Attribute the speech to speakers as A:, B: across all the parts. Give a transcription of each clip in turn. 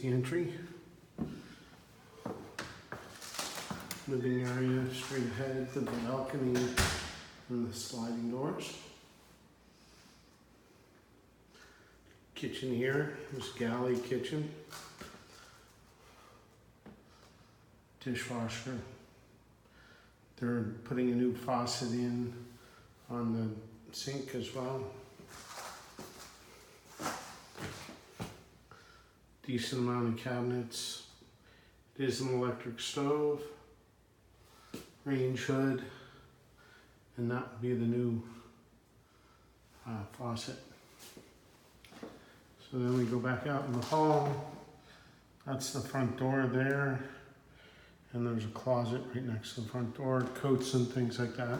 A: The entry, living area straight ahead to the balcony and the sliding doors. Kitchen here, this galley kitchen. Dishwasher. They're putting a new faucet in on the sink as well. Decent amount of cabinets. It is an electric stove, range hood, and that would be the new faucet. So then we go back out in the hall. That's the front door there, and there's a closet right next to the front door, coats and things like that.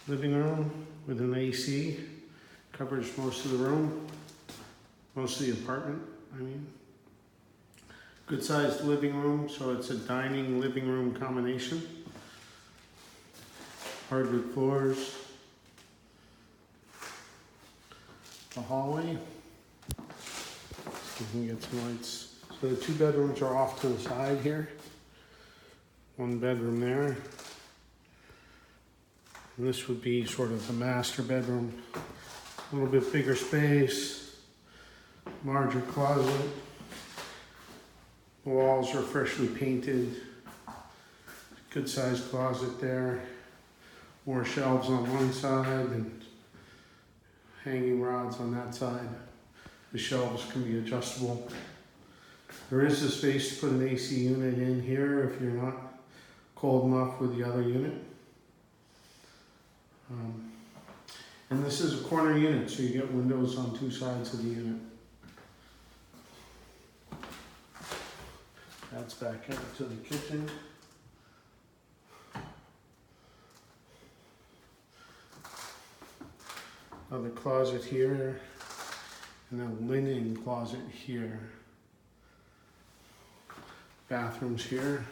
A: Living room with an AC, covers most of the room, most of the apartment, I mean. Good sized living room, so it's a dining living room combination. Hardwood floors. The hallway. See if we can get some lights. So the two bedrooms are off to the side here. One bedroom there. And this would be sort of the master bedroom. A little bit bigger space, larger closet. The walls are freshly painted. Good sized closet there. More shelves on one side and hanging rods on that side. The shelves can be adjustable. There is a space to put an AC unit in here if you're not cold enough with the other unit. And this is a corner unit, so you get windows on two sides of the unit. That's back into the kitchen. Another closet here, and a linen closet here. Bathrooms here.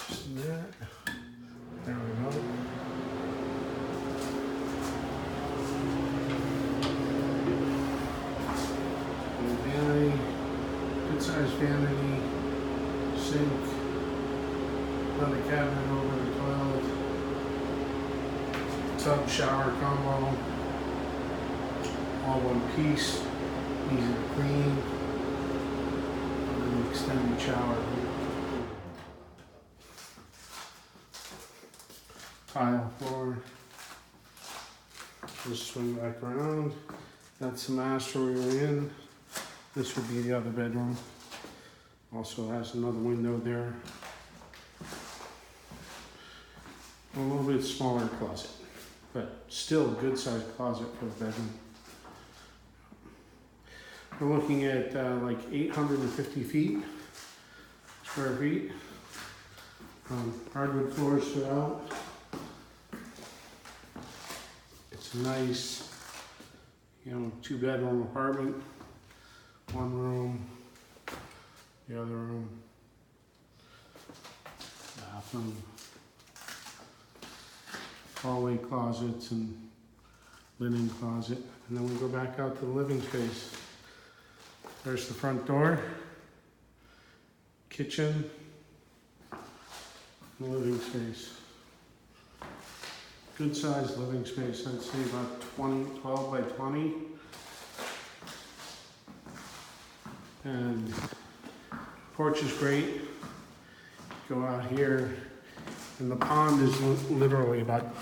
A: Just that. There we go. And vanity, good sized vanity, sink, another cabinet over the toilet, tub shower combo, all one piece, easy to clean, and an extended shower. Tile floor. Just swing back around. That's the master we were in. This would be the other bedroom. Also has another window there. A little bit smaller closet, but still a good sized closet for the bedroom. We're looking at like 850 square feet. Hardwood floors throughout. It's a nice, two bedroom apartment. One room, the other room, bathroom, hallway closets and linen closet. And then we go back out to the living space. There's the front door, kitchen, and living space. Good sized living space, I'd say about 12 by 20. And porch is great. Go out here, and the pond is literally about